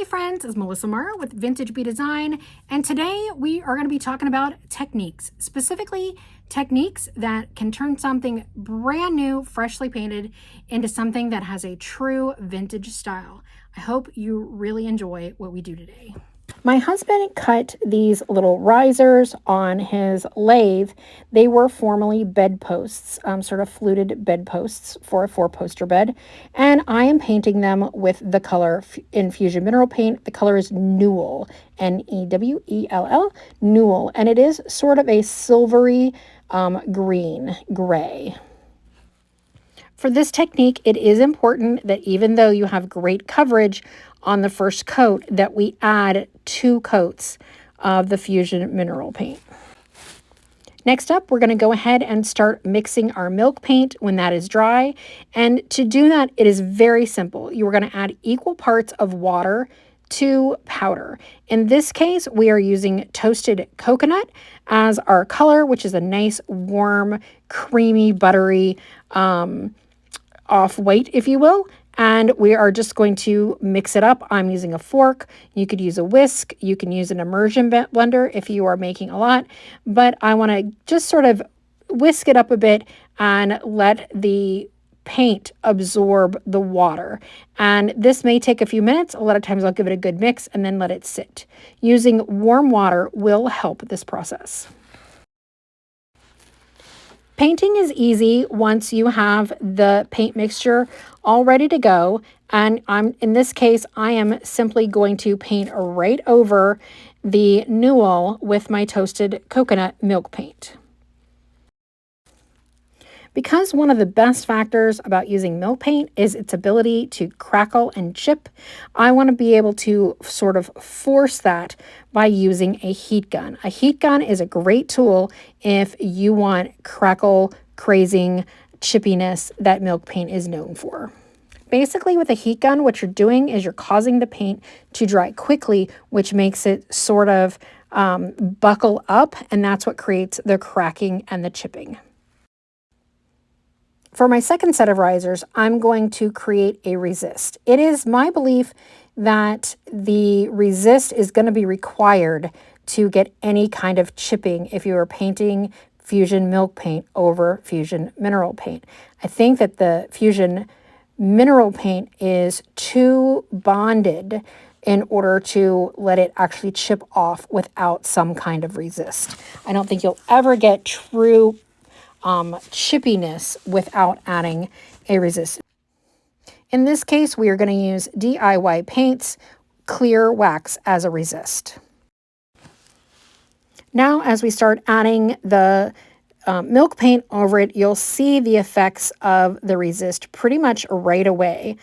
friends, it's Melissa Murr with Vintage Bee Design, and today we are going to be talking about techniques, specifically techniques that can turn something brand new, freshly painted, into something that has a true vintage style. I hope you really enjoy what we do today. My husband cut these little risers on his lathe. They were formerly bedposts, sort of fluted bedposts for a 4-poster bed. And I am painting them with the color Infusion Mineral Paint. The color is Newell, N-E-W-E-L-L, Newell. And it is sort of a silvery gray. For this technique, it is important that even though you have great coverage on the first coat, that we add 2 coats of the Fusion Mineral Paint. Next up, we're going to go ahead and start mixing our milk paint when that is dry. And to do that, it is very simple. You are going to add equal parts of water to powder. In this case, we are using toasted coconut as our color, which is a nice, warm, creamy, buttery, off-white, if you will, and we are just going to mix it up. I'm using a fork. You could use a whisk. You can use an immersion blender if you are making a lot, but I want to just sort of whisk it up a bit and let the paint absorb the water. And this may take a few minutes. A lot of times I'll give it a good mix and then let it sit. Using warm water will help this process. Painting is easy once you have the paint mixture all ready to go. And in this case, I am simply going to paint right over the Newell with my toasted coconut milk paint. Because one of the best factors about using milk paint is its ability to crackle and chip, I want to be able to sort of force that by using a heat gun. A heat gun is a great tool if you want crackle, crazing, chippiness that milk paint is known for. Basically, with a heat gun, what you're doing is you're causing the paint to dry quickly, which makes it sort of buckle up, and that's what creates the cracking and the chipping. For my second set of risers, I'm going to create a resist. It is my belief that the resist is going to be required to get any kind of chipping if you are painting Fusion Milk Paint over Fusion Mineral Paint. I think that the Fusion Mineral Paint is too bonded in order to let it actually chip off without some kind of resist. I don't think you'll ever get true chippiness without adding a resist. In this case, we are going to use DIY Paints clear wax as a resist. Now, as we start adding the milk paint over it, you'll see the effects of the resist pretty much right away.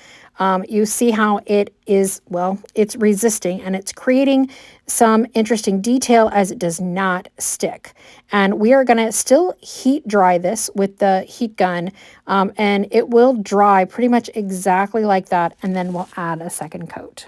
You see how it is, well, it's resisting and it's creating some interesting detail as it does not stick. And we are going to still heat dry this with the heat gun, and it will dry pretty much exactly like that, and then we'll add a second coat.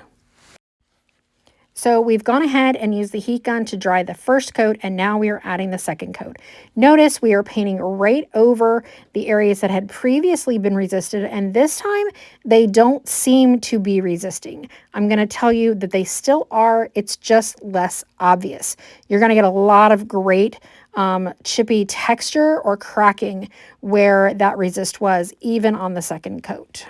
So we've gone ahead and used the heat gun to dry the first coat, and now we are adding the second coat. Notice we are painting right over the areas that had previously been resisted, and this time they don't seem to be resisting. I'm going to tell you that they still are, it's just less obvious. You're going to get a lot of great chippy texture or cracking where that resist was, even on the second coat.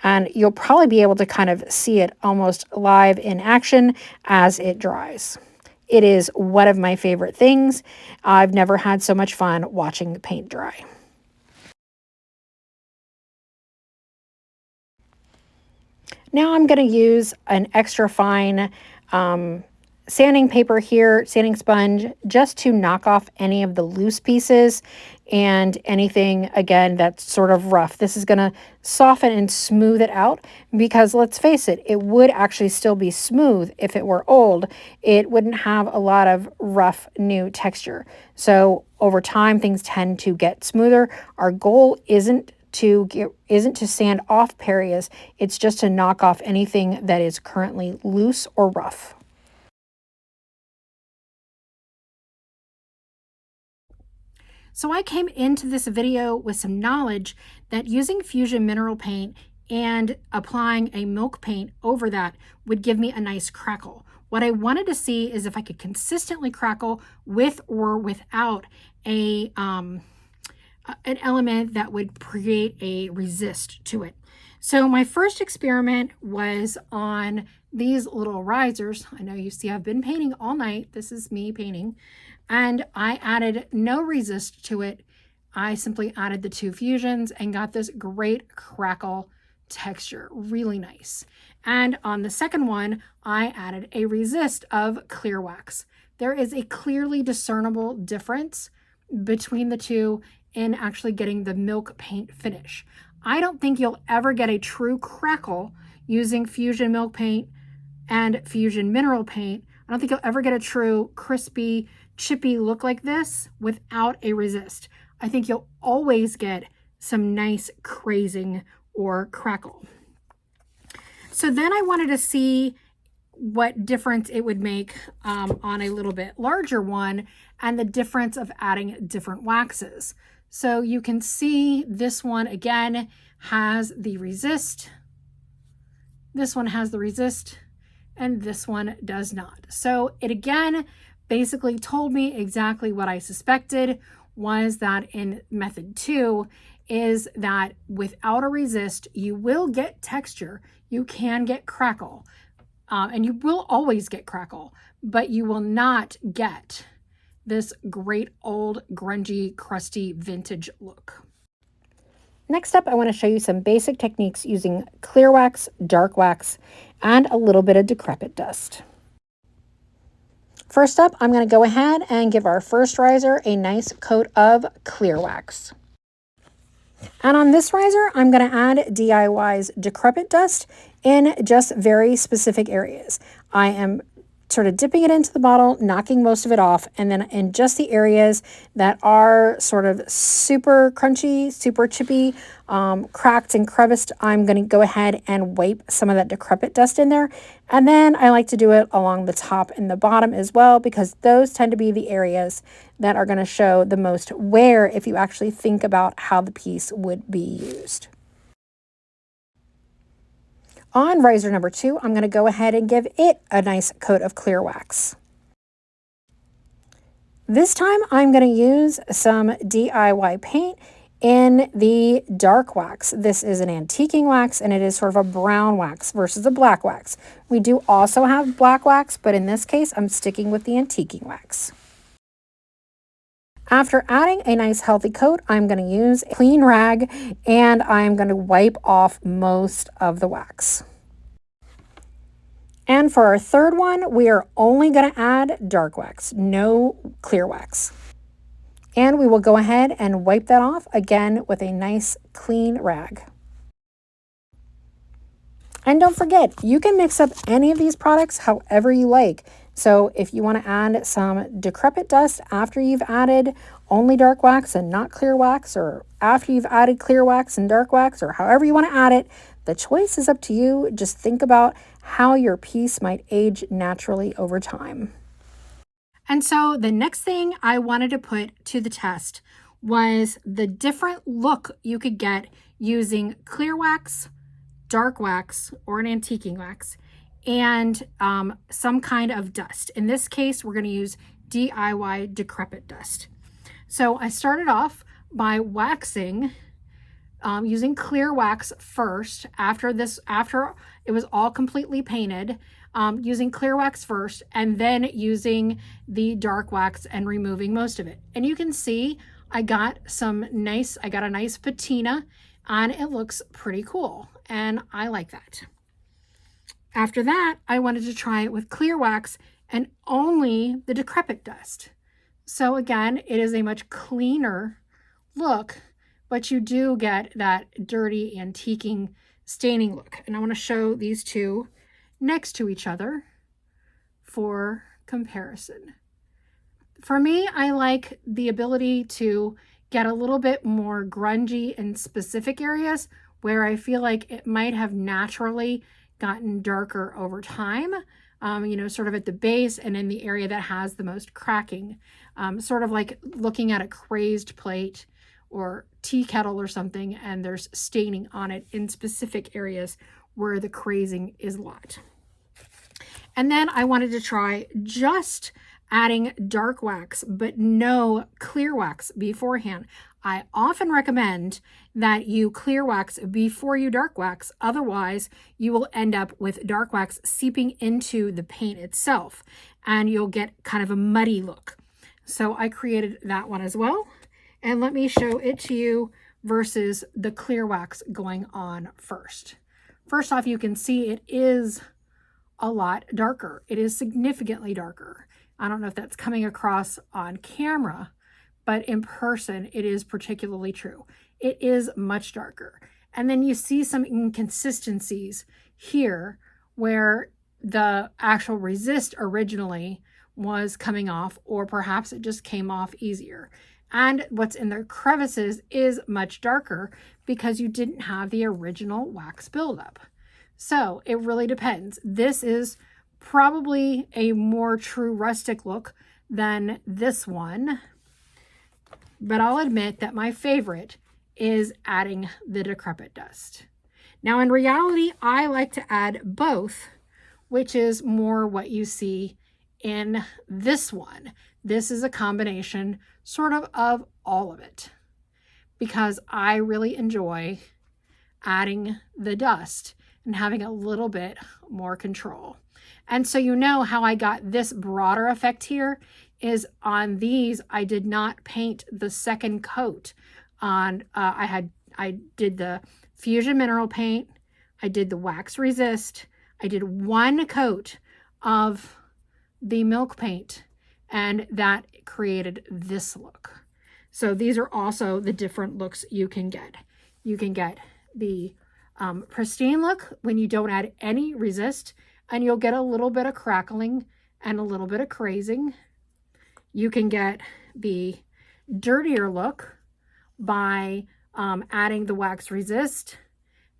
And you'll probably be able to kind of see it almost live in action as it dries. It is one of my favorite things. I've never had so much fun watching the paint dry. Now I'm going to use an extra fine sanding paper here, sanding sponge, just to knock off any of the loose pieces and anything, again, that's sort of rough. This is going to soften and smooth it out because, let's face it, it would actually still be smooth if it were old. It wouldn't have a lot of rough new texture. So over time, things tend to get smoother. Our goal isn't to sand off areas. It's just to knock off anything that is currently loose or rough. So I came into this video with some knowledge that using Fusion Mineral Paint and applying a milk paint over that would give me a nice crackle. What I wanted to see is if I could consistently crackle with or without an element that would create a resist to it. So my first experiment was on these little risers. I know you see I've been painting all night. This is me painting. And I added no resist to it. I simply added the 2 fusions and got this great crackle texture, really nice. And on the second one, I added a resist of clear wax. There is a clearly discernible difference between the two in actually getting the milk paint finish. I don't think you'll ever get a true crackle using fusion milk paint and fusion mineral paint. I don't think you'll ever get a true crispy, chippy look like this without a resist. I think you'll always get some nice crazing or crackle. So then I wanted to see what difference it would make on a little bit larger one and the difference of adding different waxes. So you can see this one again has the resist, this one has the resist, and this one does not. So it again basically told me exactly what I suspected, was that in method 2 is that without a resist, you will get texture, you can get crackle, and you will always get crackle, but you will not get this great old grungy, crusty vintage look. Next up, I want to show you some basic techniques using clear wax, dark wax, and a little bit of decrepit dust. First up, I'm going to go ahead and give our first riser a nice coat of clear wax. And on this riser, I'm going to add DIY's decrepit dust in just very specific areas. I am sort of dipping it into the bottle, knocking most of it off, and then in just the areas that are sort of super crunchy, super chippy, cracked and creviced, I'm going to go ahead and wipe some of that decrepit dust in there. And then I like to do it along the top and the bottom as well, because those tend to be the areas that are going to show the most wear if you actually think about how the piece would be used. On riser number 2, I'm going to go ahead and give it a nice coat of clear wax. This time I'm going to use some DIY paint in the dark wax. This is an antiquing wax, and it is sort of a brown wax versus a black wax. We do also have black wax, but in this case I'm sticking with the antiquing wax. After adding a nice healthy coat, I'm going to use a clean rag and I'm going to wipe off most of the wax. And for our third one, we are only going to add dark wax, no clear wax. And we will go ahead and wipe that off again with a nice clean rag. And don't forget, you can mix up any of these products however you like. So if you want to add some decrepit dust after you've added only dark wax and not clear wax, or after you've added clear wax and dark wax, or however you want to add it, the choice is up to you. Just think about how your piece might age naturally over time. And so the next thing I wanted to put to the test was the different look you could get using clear wax, dark wax, or an antiquing wax, and some kind of dust. In this case, we're going to use DIY decrepit dust. So I started off by waxing using clear wax first, after it was all completely painted, using clear wax first, and then using the dark wax and removing most of it. And you can see I got a nice patina, and it looks pretty cool, and I like that. After that, I wanted to try it with clear wax and only the decrepit dust. So again, it is a much cleaner look, but you do get that dirty antiquing staining look. And I want to show these two next to each other for comparison. For me, I like the ability to get a little bit more grungy in specific areas where I feel like it might have naturally gotten darker over time, sort of at the base and in the area that has the most cracking, sort of like looking at a crazed plate or tea kettle or something, and there's staining on it in specific areas where the crazing is locked. And then I wanted to try just adding dark wax, but no clear wax beforehand. I often recommend that you clear wax before you dark wax. Otherwise, you will end up with dark wax seeping into the paint itself, and you'll get kind of a muddy look. So I created that one as well. And let me show it to you versus the clear wax going on first. First off, you can see it is a lot darker. It is significantly darker. I don't know if that's coming across on camera, but in person, it is particularly true. It is much darker. And then you see some inconsistencies here where the actual resist originally was coming off, or perhaps it just came off easier. And what's in the crevices is much darker because you didn't have the original wax buildup. So it really depends. This is probably a more true rustic look than this one, but I'll admit that my favorite is adding the decrepit dust. Now in reality, I like to add both, which is more what you see in this one. This is a combination sort of all of it, because I really enjoy adding the dust and having a little bit more control. And so you know how I got this broader effect here is on these, I did not paint the second coat on, I did the fusion mineral paint, I did the wax resist, I did one coat of the milk paint, and that created this look. So these are also the different looks you can get. You can get the pristine look when you don't add any resist, and you'll get a little bit of crackling and a little bit of crazing. You can get the dirtier look by adding the wax resist,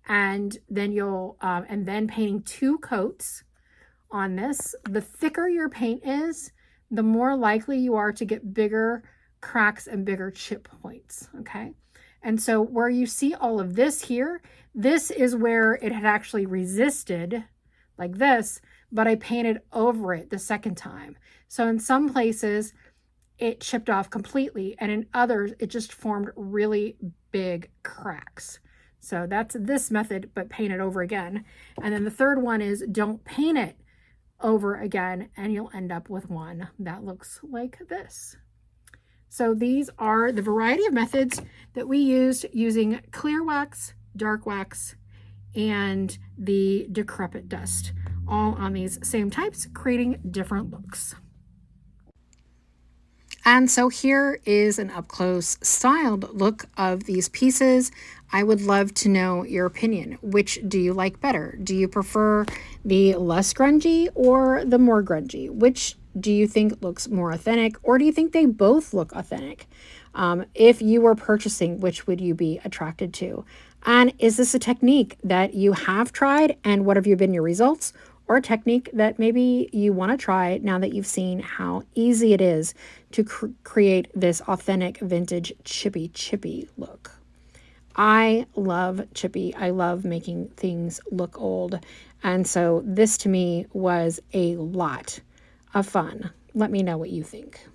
and then you'll and then painting two coats on this. The thicker your paint is, the more likely you are to get bigger cracks and bigger chip points, okay? And so where you see all of this here, this is where it had actually resisted like this, but I painted over it the second time. So in some places it chipped off completely, and in others it just formed really big cracks. So that's this method, but paint it over again. And then the third one is don't paint it over again, and you'll end up with one that looks like this. So these are the variety of methods that we used using clear wax, dark wax, and the decrepit dust, all on these same types, creating different looks. And so here is an up-close styled look of these pieces. I would love to know your opinion. Which do you like better? Do you prefer the less grungy or the more grungy? Which do you think looks more authentic, or do you think they both look authentic? If you were purchasing, which would you be attracted to? And is this a technique that you have tried, and what have been your results? Or a technique that maybe you want to try now that you've seen how easy it is to create this authentic vintage chippy look. I love chippy. I love making things look old. And so this to me was a lot of fun. Let me know what you think.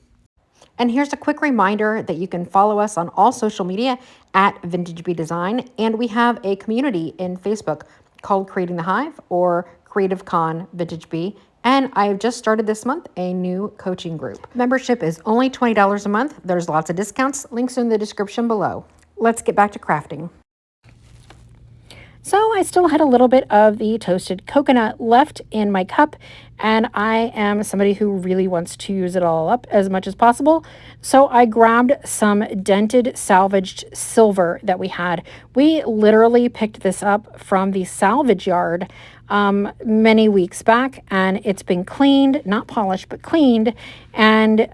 And here's a quick reminder that you can follow us on all social media at Vintage Bee Design. And we have a community in Facebook called Creating the Hive, or Creative Con Vintage Bee. And I have just started this month a new coaching group. Membership is only $20 a month. There's lots of discounts. Links are in the description below. Let's get back to crafting. So I still had a little bit of the toasted coconut left in my cup, and I am somebody who really wants to use it all up as much as possible. So I grabbed some dented salvaged silver that we had. We literally picked this up from the salvage yard many weeks back, and it's been cleaned, not polished, but cleaned. And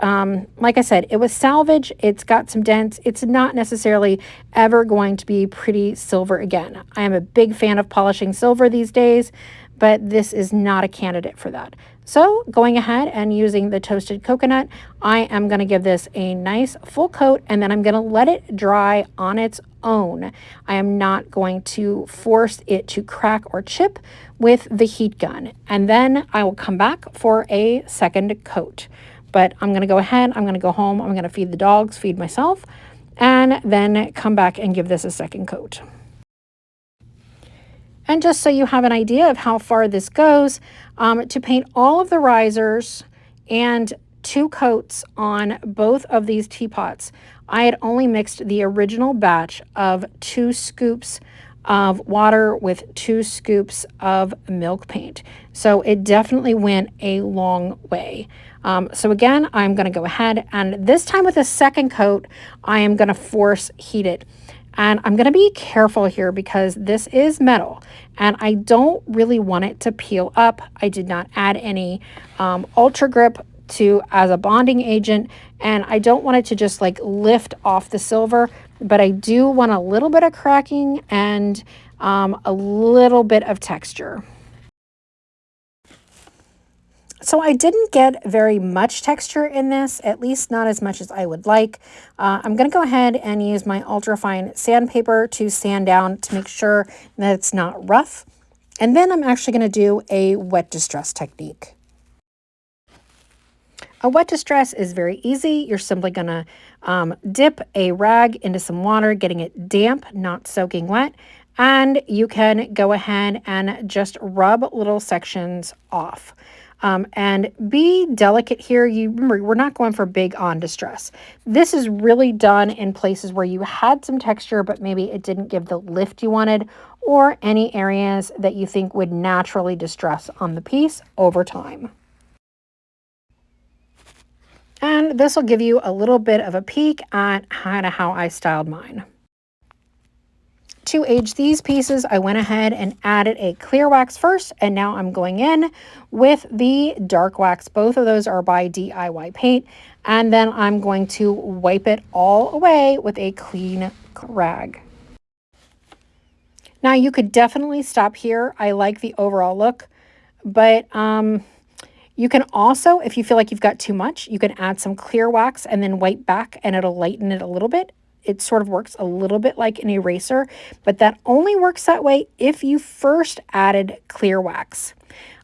like I said, it was salvage. It's got some dents. It's not necessarily ever going to be pretty silver again. I am a big fan of polishing silver these days, but this is not a candidate for that. So going ahead and using the toasted coconut, I am going to give this a nice full coat, and then I'm going to let it dry on its own. I am not going to force it to crack or chip with the heat gun. And then I will come back for a second coat. But I'm going to go ahead, I'm going to go home, I'm going to feed the dogs, feed myself, and then come back and give this a second coat. And just so you have an idea of how far this goes, to paint all of the risers and 2 coats on both of these teapots, I had only mixed the original batch of 2 scoops of water with 2 scoops of milk paint. So it definitely went a long way. So again, I'm going to go ahead, and this time with a second coat, I am going to force heat it. And I'm going to be careful here because this is metal and I don't really want it to peel up. I did not add any Ultra Grip as a bonding agent, and I don't want it to just like lift off the silver, but I do want a little bit of cracking and a little bit of texture. So I didn't get very much texture in this, at least not as much as I would like. I'm going to go ahead and use my ultrafine sandpaper to sand down to make sure that it's not rough. And then I'm actually going to do a wet distress technique. A wet distress is very easy. You're simply going to dip a rag into some water, getting it damp, not soaking wet. And you can go ahead and just rub little sections off. And be delicate here. Remember, we're not going for big on distress. This is really done in places where you had some texture, but maybe it didn't give the lift you wanted, or any areas that you think would naturally distress on the piece over time. And this will give you a little bit of a peek at kind of how I styled mine. To age these pieces, I went ahead and added a clear wax first, and now I'm going in with the dark wax. Both of those are by DIY Paint, and then I'm going to wipe it all away with a clean rag. Now you could definitely stop here. I like the overall look, but you can also, if you feel like you've got too much, you can add some clear wax and then wipe back, and it'll lighten it a little bit. It sort of works a little bit like an eraser, but that only works that way if you first added clear wax.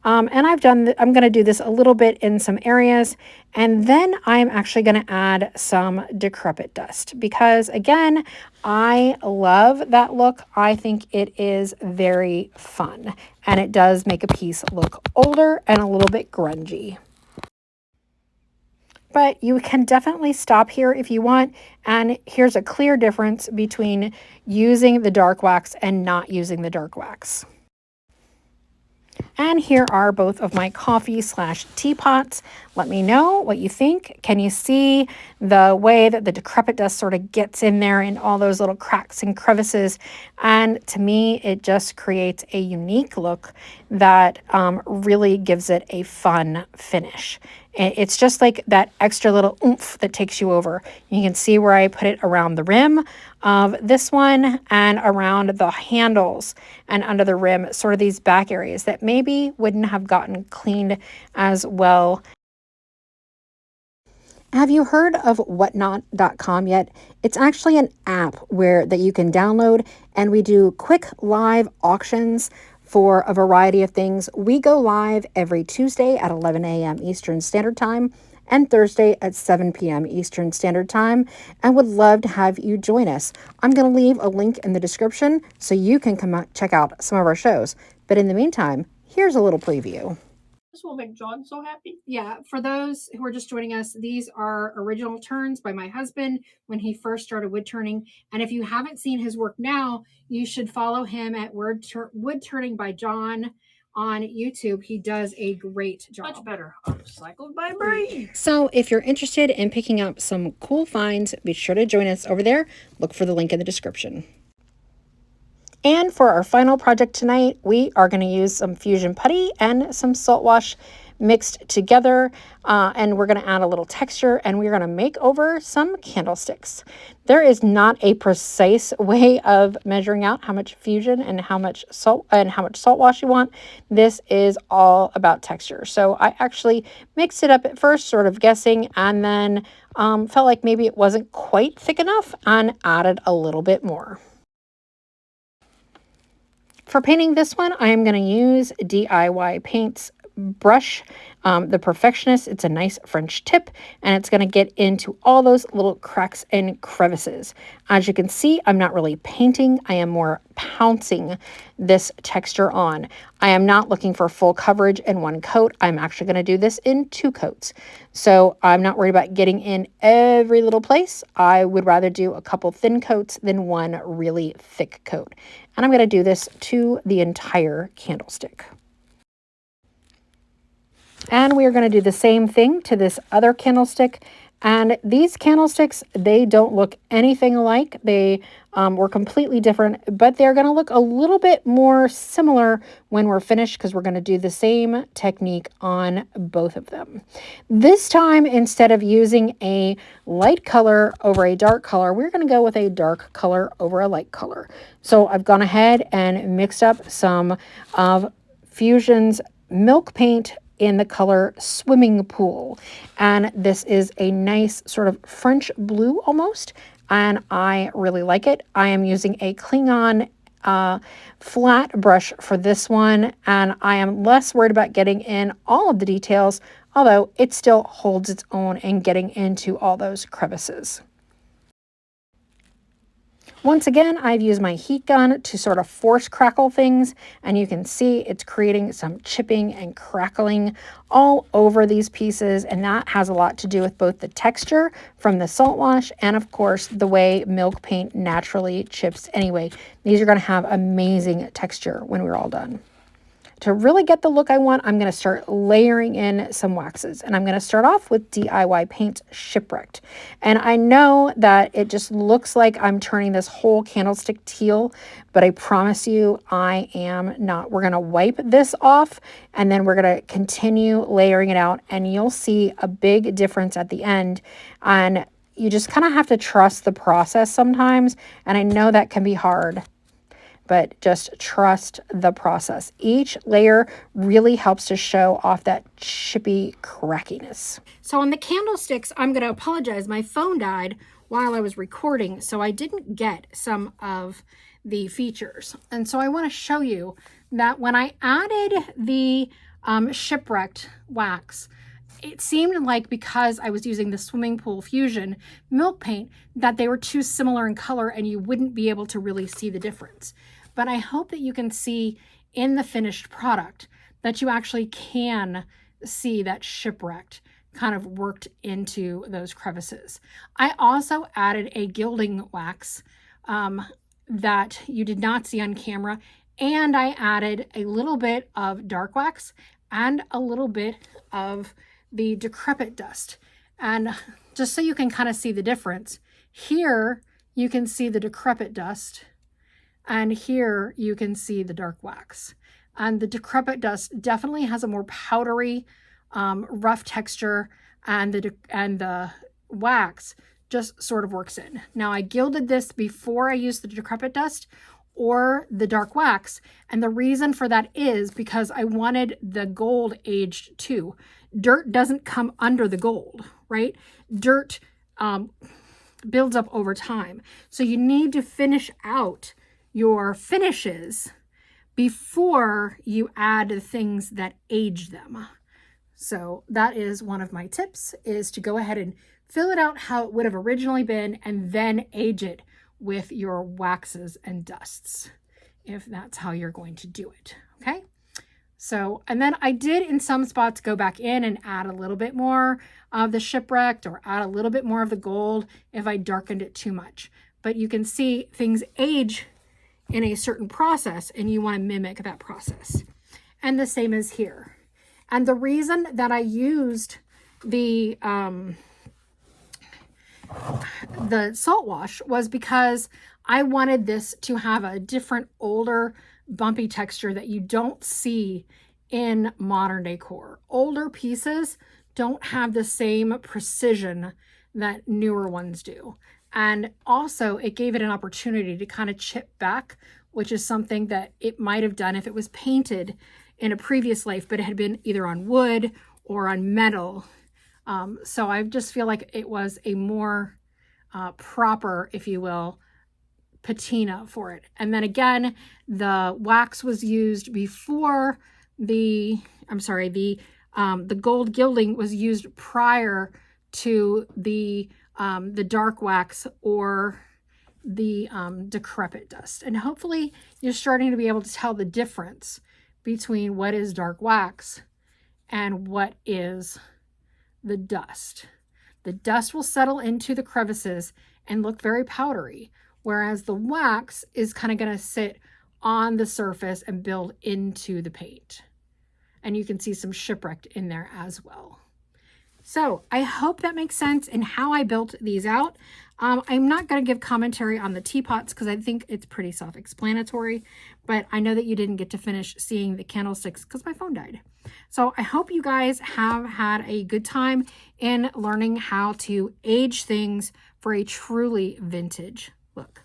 And I'm going to do this a little bit in some areas, and then I'm actually going to add some decrepit dust because, again, I love that look. I think it is very fun, and it does make a piece look older and a little bit grungy. But you can definitely stop here if you want. And here's a clear difference between using the dark wax and not using the dark wax. And here are both of my coffee/teapots. Let me know what you think. Can you see the way that the decrepit dust sort of gets in there in all those little cracks and crevices? And to me, it just creates a unique look that really gives it a fun finish. It's just like that extra little oomph that takes you over. You can see where I put it around the rim of this one and around the handles and under the rim, sort of these back areas that maybe wouldn't have gotten cleaned as well. Have you heard of whatnot.com yet? It's actually an app that you can download, and we do quick live auctions for a variety of things. We go live every Tuesday at 11 a.m. Eastern Standard Time and Thursday at 7 p.m. Eastern Standard Time, and would love to have you join us. I'm going to leave a link in the description so you can come out, check out some of our shows. But in the meantime, here's a little preview. This will make John so happy. Yeah, for those who are just joining us, these are original turns by my husband when he first started wood turning. And if you haven't seen his work now, you should follow him at Wood Turning by John on YouTube. He does a great job. Much better. Upcycled by Bree. So if you're interested in picking up some cool finds, be sure to join us over there. Look for the link in the description. And for our final project tonight, we are going to use some Fusion Putty and some Salt Wash mixed together, and we're going to add a little texture, and we're going to make over some candlesticks. There is not a precise way of measuring out how much fusion and how much salt wash you want. This is all about texture. So I actually mixed it up at first, sort of guessing, and then felt like maybe it wasn't quite thick enough and added a little bit more. For painting this one, I am going to use DIY Paints brush, the Perfectionist. It's a nice French tip, and it's going to get into all those little cracks and crevices. As you can see, I'm not really painting. I am more pouncing this texture on. I am not looking for full coverage in one coat. I'm actually going to do this in 2 coats. So I'm not worried about getting in every little place. I would rather do a couple thin coats than one really thick coat. And I'm going to do this to the entire candlestick. And we are going to do the same thing to this other candlestick. And these candlesticks, they don't look anything alike. They were completely different, but they're going to look a little bit more similar when we're finished, because we're going to do the same technique on both of them. This time, instead of using a light color over a dark color, we're going to go with a dark color over a light color. So I've gone ahead and mixed up some of Fusion's milk paint in the color Swimming Pool. And this is a nice sort of French blue almost, and I really like it. I am using a Klingon flat brush for this one, and I am less worried about getting in all of the details, although it still holds its own in getting into all those crevices. Once again, I've used my heat gun to sort of force crackle things, and you can see it's creating some chipping and crackling all over these pieces, and that has a lot to do with both the texture from the salt wash and, of course, the way milk paint naturally chips anyway. These are going to have amazing texture when we're all done. To really get the look I want, I'm going to start layering in some waxes. And I'm going to start off with DIY Paint's Shipwrecked. And I know that it just looks like I'm turning this whole candlestick teal, but I promise you I am not. We're going to wipe this off, and then we're going to continue layering it out, and you'll see a big difference at the end. And you just kind of have to trust the process sometimes, and I know that can be hard, but just trust the process. Each layer really helps to show off that chippy crackiness. So on the candlesticks, I'm going to apologize. My phone died while I was recording, so I didn't get some of the features. And so I want to show you that when I added the Shipwrecked wax, it seemed like, because I was using the Swimming Pool Fusion milk paint, that they were too similar in color and you wouldn't be able to really see the difference. But I hope that you can see in the finished product that you actually can see that Shipwrecked kind of worked into those crevices. I also added a gilding wax that you did not see on camera, and I added a little bit of dark wax and a little bit of the decrepit dust. And just so you can kind of see the difference, here you can see the decrepit dust, and here you can see the dark wax. And the decrepit dust definitely has a more powdery, rough texture, and the wax just sort of works in. Now, I gilded this before I used the decrepit dust or the dark wax, and the reason for that is because I wanted the gold aged too. Dirt doesn't come under the gold, right? Dirt builds up over time. So you need to finish out your finishes before you add the things that age them. So that is one of my tips, is to go ahead and fill it out how it would have originally been, and then age it with your waxes and dusts, if that's how you're going to do it. Okay. So, and then I did in some spots go back in and add a little bit more of the Shipwrecked, or add a little bit more of the gold if I darkened it too much. But you can see things age in a certain process, and you want to mimic that process. And the same as here. And the reason that I used the salt wash was because I wanted this to have a different, older, bumpy texture that you don't see in modern decor. Older pieces don't have the same precision that newer ones do. And also, it gave it an opportunity to kind of chip back, which is something that it might have done if it was painted in a previous life, but it had been either on wood or on metal. So I just feel like it was a more proper, if you will, patina for it. And then again, the wax was used before the gold gilding was used prior to the dark wax or the decrepit dust. And hopefully you're starting to be able to tell the difference between what is dark wax and what is the dust. The dust will settle into the crevices and look very powdery, whereas the wax is kind of going to sit on the surface and build into the paint. And you can see some shipwrecked in there as well. So I hope that makes sense in how I built these out. I'm not going to give commentary on the teapots because I think it's pretty self-explanatory, but I know that you didn't get to finish seeing the candlesticks because my phone died. So I hope you guys have had a good time in learning how to age things for a truly vintage look.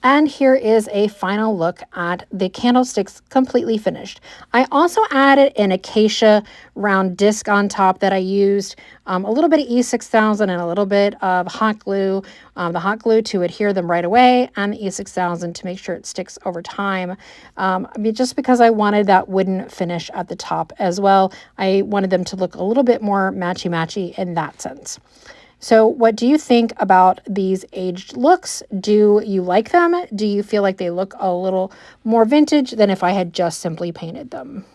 And here is a final look at the candlesticks completely finished. I also added an acacia round disc on top that I used a little bit of E6000 and a little bit of hot glue. The hot glue to adhere them right away and the E6000 to make sure it sticks over time. Just because I wanted that wooden finish at the top as well. I wanted them to look a little bit more matchy-matchy in that sense. So what do you think about these aged looks? Do you like them? Do you feel like they look a little more vintage than if I had just simply painted them?